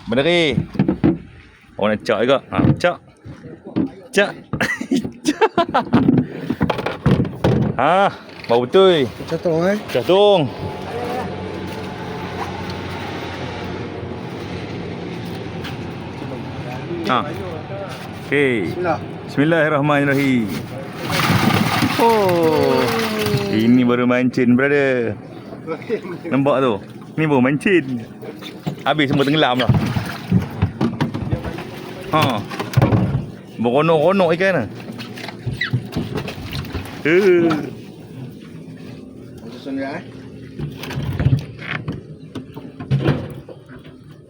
Berdiri. Oh nak cak juga. Ha, cak. Cak. Cak. Ha, bau betul. Catung Catung. Ha. Okey. Bismillahirrahmanirrahim. Oh. Ini baru mancin, brother. Nampak tu? Ni baru mancin. Habis semua tenggelam dah. Ha. Beronok-ronok ikan lah.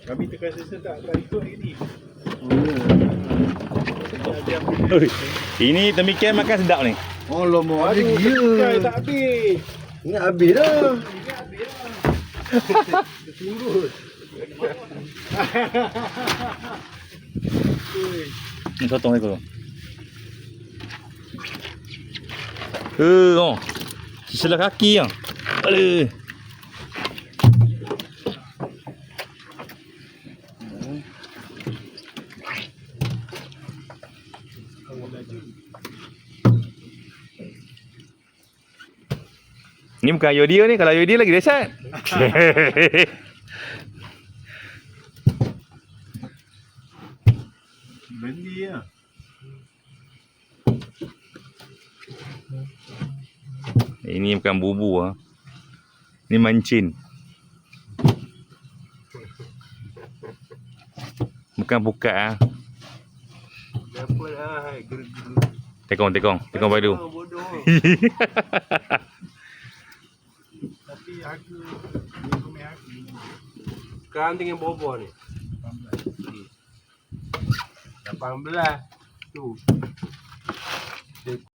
Kami terkasih sedap tak ikut ini. Ini demikian makan sedap ni. Oh lama ada Aduh, dia. tak habis. Ingat habis dah. Tersurut. Ni sotong ekor. Oh. Sebelah kaki ah. Aduh. Ni bukan Yodia ni, kalau Yodia lagi dahsyat. Bendi lah. Ini bukan bubu ah. Ni mancin. Bukan buka ah. Apa lah, geru-geru. Tekong padu. Bodoh. Tapi aku komen aku. Sekarang tinggal berapa ni? 18. Tu.